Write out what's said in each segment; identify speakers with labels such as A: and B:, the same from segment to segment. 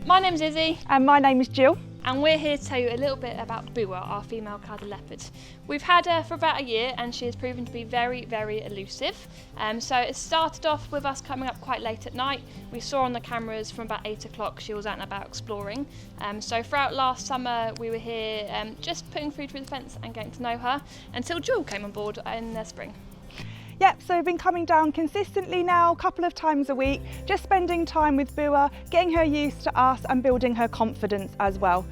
A: My name's Izzy.
B: And my name is Gill.
A: And we're here to tell you a little bit about Bua, our female clouded leopard. We've had her for about a year and she has proven to be very, very elusive. So it started off with us coming up quite late at night. We saw on the cameras from about 8 o'clock she was out and about exploring. So throughout last summer we were here just putting food through the fence and getting to know her until Gill came on board in the spring.
B: Yep, so we've been coming down consistently now, a couple of times a week, just spending time with Bua, getting her used to us and building her confidence as well.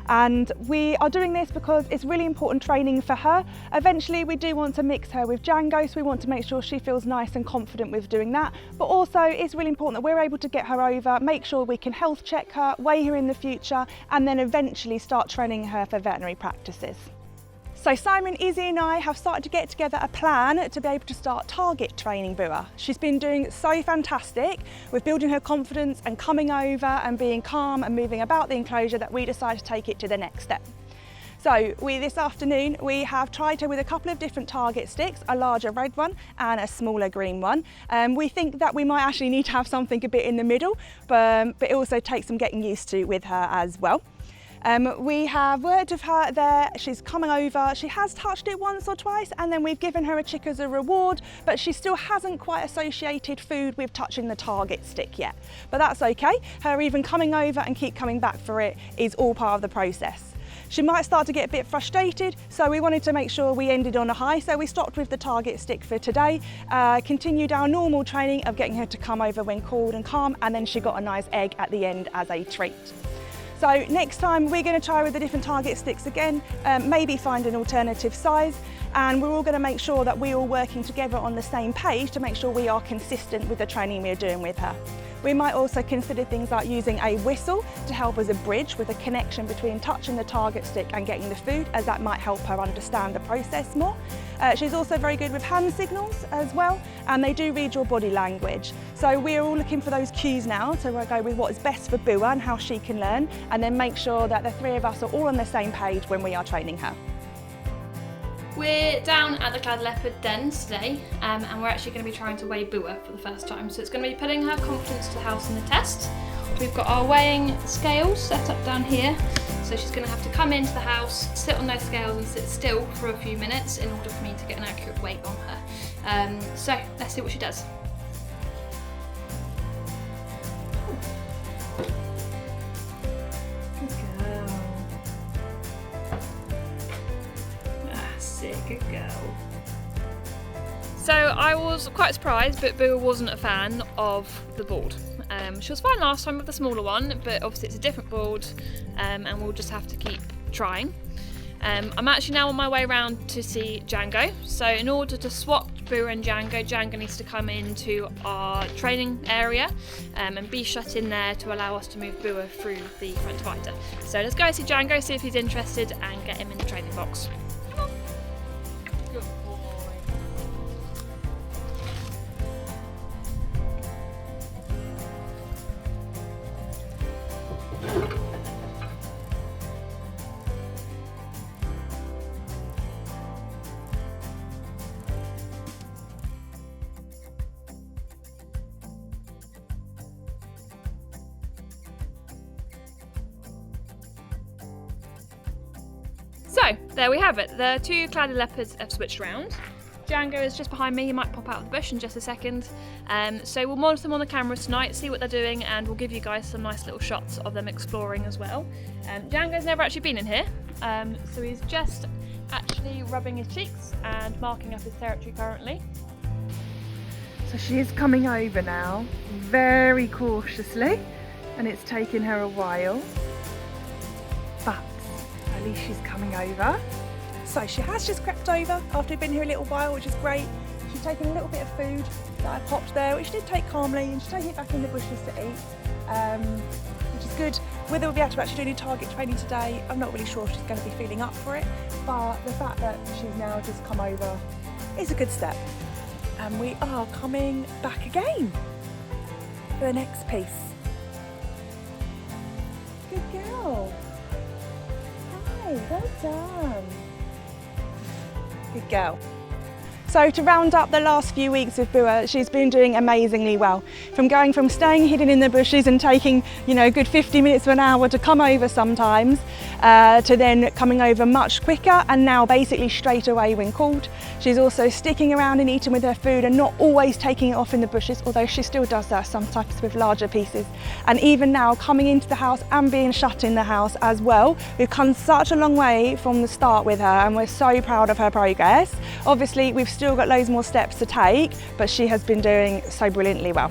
B: And we are doing this because it's really important training for her. Eventually we do want to mix her with Django, so we want to make sure she feels nice and confident with doing that. But also it's really important that we're able to get her over, make sure we can health check her, weigh her in the future, and then eventually start training her for veterinary practices. So Simon, Izzy and I have started to get together a plan to be able to start target training Bua. She's been doing so fantastic with building her confidence and coming over and being calm and moving about the enclosure that we decided to take it to the next step. So this afternoon we have tried her with a couple of different target sticks, a larger red one and a smaller green one. We think that we might actually need to have something a bit in the middle, but it also takes some getting used to with her as well. We have worked with her there, she's coming over, she has touched it once or twice and then we've given her a chick as a reward, but she still hasn't quite associated food with touching the target stick yet. But that's okay, her even coming over and keep coming back for it is all part of the process. She might start to get a bit frustrated, so we wanted to make sure we ended on a high, so we stopped with the target stick for today, continued our normal training of getting her to come over when called and calm, and then she got a nice egg at the end as a treat. So next time we're going to try with the different target sticks again, maybe find an alternative size, and we're all going to make sure that we're all working together on the same page to make sure we are consistent with the training we're doing with her. We might also consider things like using a whistle to help as a bridge with a connection between touching the target stick and getting the food, as that might help her understand the process more. She's also very good with hand signals as well, and they do read your body language. So we're all looking for those cues now, so we'll go with what is best for Bua and how she can learn, and then make sure that the three of us are all on the same page when we are training her.
A: We're down at the Clouded Leopard den today and we're actually going to be trying to weigh Bua for the first time. So it's going to be putting her confidence to the house in the test. We've got our weighing scales set up down here. So she's going to have to come into the house, sit on those scales and sit still for a few minutes in order for me to get an accurate weight on her. So let's see what she does. Good girl. So I was quite surprised, but Bua wasn't a fan of the board. She was fine last time with the smaller one, but obviously it's a different board and we'll just have to keep trying. I'm actually now on my way around to see Django. So in order to swap Bua and Django, Django needs to come into our training area and be shut in there to allow us to move Bua through the front divider. So let's go see Django, see if he's interested and get him in the training box. So there we have it, the two clouded leopards have switched around. Django is just behind me, he might pop out of the bush in just a second. So we'll monitor them on the cameras tonight, see what they're doing, and we'll give you guys some nice little shots of them exploring as well. Django's never actually been in here, so he's just actually rubbing his cheeks and marking up his territory currently.
B: So she is coming over now, very cautiously, and it's taken her a while, but at least she's coming over. So she has just crept over after we've been here a little while, which is great. She's taken a little bit of food that I popped there, which she did take calmly, and she's taking it back in the bushes to eat, which is good. Whether we'll be able to actually do any target training today, I'm not really sure if she's going to be feeling up for it, but the fact that she's now just come over is a good step. And we are coming back again for the next piece. Good girl. Hi, well done. Good girl. So to round up the last few weeks with Bua, she's been doing amazingly well. Going from staying hidden in the bushes and taking, a good 50 minutes to an hour to come over sometimes, to then coming over much quicker and now basically straight away when called. She's also sticking around and eating with her food and not always taking it off in the bushes, although she still does that sometimes with larger pieces. And even now coming into the house and being shut in the house as well. We've come such a long way from the start with her and we're so proud of her progress. Obviously we've still got loads more steps to take, but she has been doing so brilliantly well.